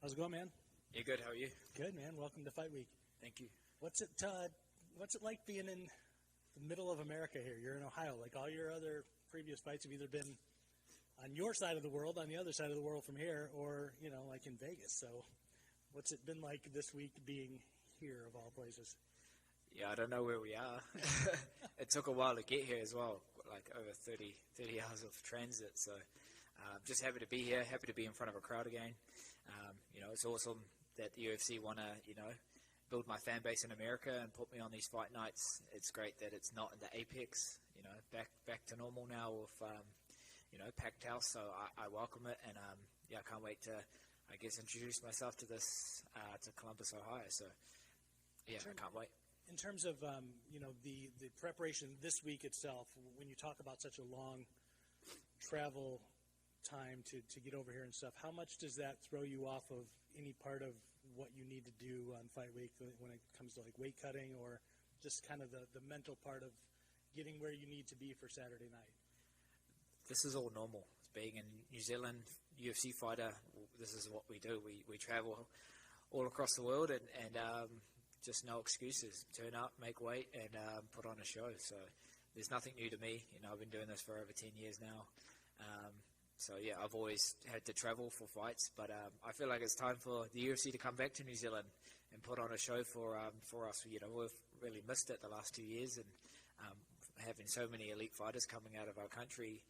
How's it going, man? Yeah, good. How are you? Good, man. Welcome to Fight Week. Thank you. What's it like being in the middle of America here? You're in Ohio. Like all your other previous fights have either been on your side of the world, on the other side of the world from here, or, like in Vegas. So what's it been like this week being here of all places? Yeah, I don't know where we are. It took a while to get here as well, like over 30 hours of transit. So just happy to be here, happy to be in front of a crowd again. It's awesome that the UFC want to, build my fan base in America and put me on these fight nights. It's great that it's not in the Apex, back to normal now with, packed house. So I welcome it, and I can't wait to, introduce myself to this, to Columbus, Ohio. So, I can't wait. In terms of, the preparation this week itself, when you talk about such a long travel time to get over here and stuff, how much does that throw you off of any part of what you need to do on Fight Week when it comes to like weight cutting or just kind of the mental part of getting where you need to be for Saturday night? This is all normal. Being in New Zealand, UFC fighter, this is what we do. We travel all across the world and just no excuses. Turn up, make weight, and put on a show. So there's nothing new to me. I've been doing this for over 10 years now. I've always had to travel for fights, but I feel like it's time for the UFC to come back to New Zealand and put on a show for us. We've really missed it the last 2 years, and having so many elite fighters coming out of our country,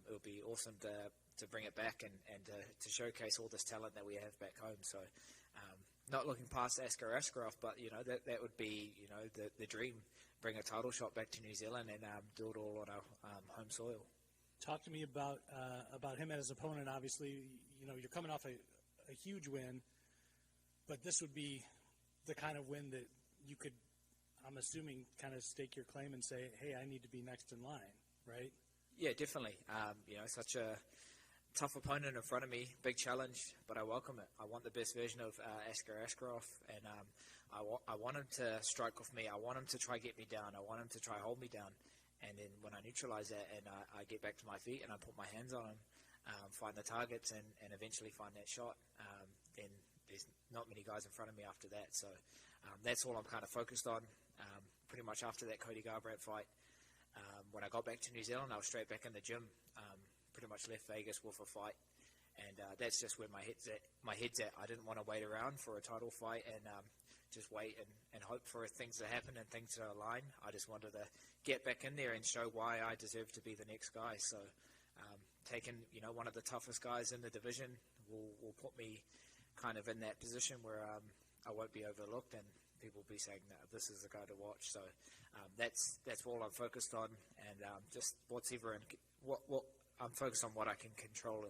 it would be awesome to bring it back and to showcase all this talent that we have back home. So not looking past Askar Askarov, but that would be the dream. Bring a title shot back to New Zealand and do it all on our home soil. Talk to me about him and his opponent. Obviously, you're coming off a huge win, but this would be the kind of win that you could, I'm assuming, kind of stake your claim and say, hey, I need to be next in line, right? Yeah, definitely. Such a tough opponent in front of me, big challenge, but I welcome it. I want the best version of Askar Askarov, and I want him to strike with me. I want him to try get me down. I want him to try hold me down. And then when I neutralize that and I get back to my feet and I put my hands on him, find the targets and eventually find that shot, then there's not many guys in front of me after that. So that's all I'm kind of focused on. Pretty much after that Cody Garbrandt fight, when I got back to New Zealand, I was straight back in the gym. Pretty much left Vegas with a fight. And that's just where my head's at. I didn't want to wait around for a title fight and just wait and hope for things to happen and things to align. I just wanted to get back in there and show why I deserve to be the next guy. So taking one of the toughest guys in the division will put me kind of in that position where I won't be overlooked and people will be saying that this is the guy to watch. So that's all I'm focused on, and just whatever and what I'm focused on what I can control,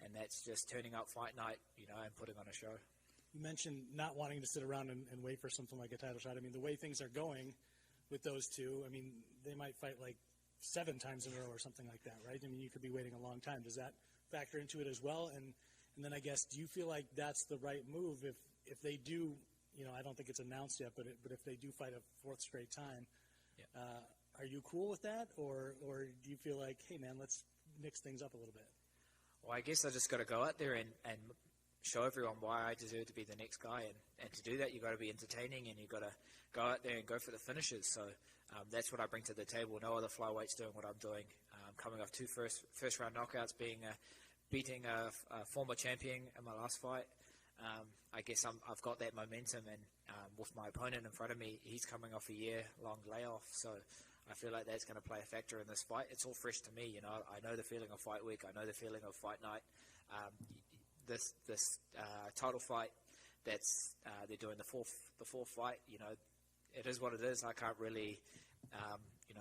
and that's just turning up fight night, and putting on a show. You mentioned not wanting to sit around and wait for something like a title shot. I mean, the way things are going with those two, I mean, they might fight like 7 times in a row or something like that, right? I mean, you could be waiting a long time. Does that factor into it as well? And then I guess, do you feel like that's the right move if they do, I don't think it's announced yet, but if they do fight a 4th straight time, are you cool with that? Or do you feel like, hey, man, let's mix things up a little bit? Well, I guess I just got to go out there and show everyone why I deserve to be the next guy, and to do that you've got to be entertaining and you've got to go out there and go for the finishes. So that's what I bring to the table. No other flyweights doing what I'm doing. Coming off 2 first round knockouts, beating a former champion in my last fight. I guess I've got that momentum, and with my opponent in front of me, he's coming off a year-long layoff, so I feel like that's going to play a factor in this fight. It's all fresh to me, I know the feeling of fight week, I know the feeling of fight night. This title fight that's they're doing the fourth fight, it is what it is. I can't really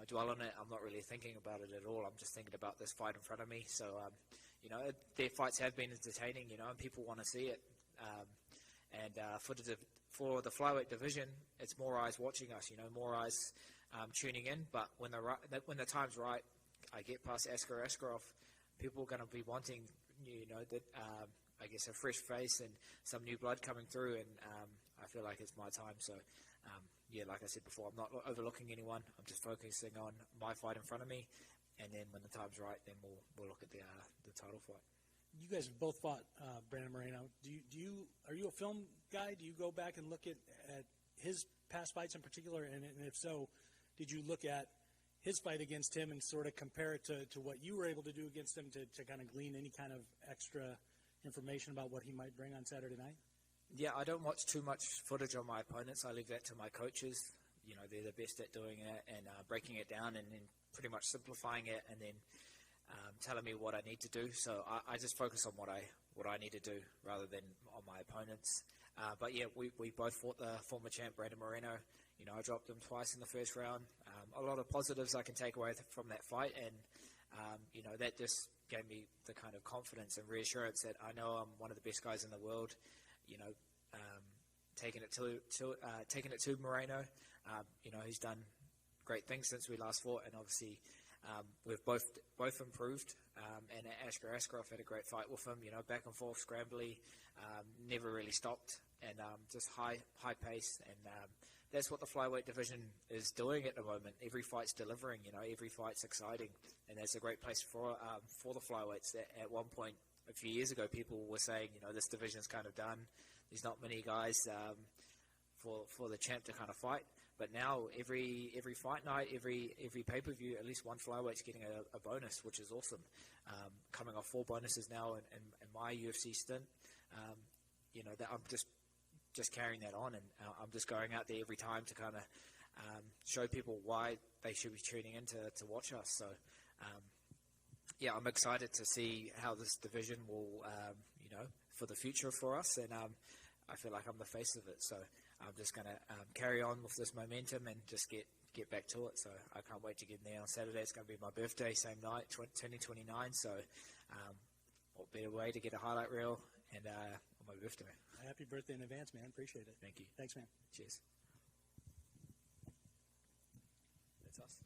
dwell on it. I'm not really thinking about it at all. I'm just thinking about this fight in front of me. So their fights have been entertaining, and people want to see it. For the flyweight division, it's more eyes watching us, more eyes tuning in. But when the time's right, I get past Askar Askarov, people are going to be wanting, I guess a fresh face and some new blood coming through, and I feel like it's my time. So, like I said before, I'm not overlooking anyone. I'm just focusing on my fight in front of me, and then when the time's right, then we'll look at the title fight. You guys have both fought Brandon Moreno. Do you a film guy? Do you go back and look at his past fights in particular? And if so, did you look at his fight against him and sort of compare it to what you were able to do against him to kind of glean any kind of extra information about what he might bring on Saturday night? Yeah, I don't watch too much footage on my opponents. I leave that to my coaches. You know, they're the best at doing it and breaking it down and then pretty much simplifying it and then telling me what I need to do. So I just focus on what I need to do rather than on my opponents. But yeah, we both fought the former champ Brandon Moreno. You know, I dropped him twice in the first round. A lot of positives I can take away from that fight, and you know, that just gave me the kind of confidence and reassurance that I know I'm one of the best guys in the world. You know, taking it to Moreno. You know, he's done great things since we last fought, and obviously we've both improved. And Askar Askarov had a great fight with him. You know, back and forth, scrambly, never really stopped, and just high pace. And that's what the flyweight division is doing at the moment. Every fight's delivering. You know, every fight's exciting, and that's a great place for the flyweights. At one point, a few years ago, people were saying, you know, this division's kind of done. There's not many guys for the champ to kind of fight. But now every fight night, every pay-per-view, at least one flyweight's getting a bonus, which is awesome. Coming off 4 bonuses now in my UFC stint, you know, that I'm just carrying that on, and I'm just going out there every time to kind of show people why they should be tuning in to watch us. So, yeah, I'm excited to see how this division will, you know, for the future for us, and I feel like I'm the face of it. So I'm just going to carry on with this momentum and just get back to it. So I can't wait to get in there on Saturday. It's going to be my birthday, same night, 2029. So what better way to get a highlight reel and on my birthday. Happy birthday in advance, man. Appreciate it. Thank you. Thanks, man. Cheers. That's us.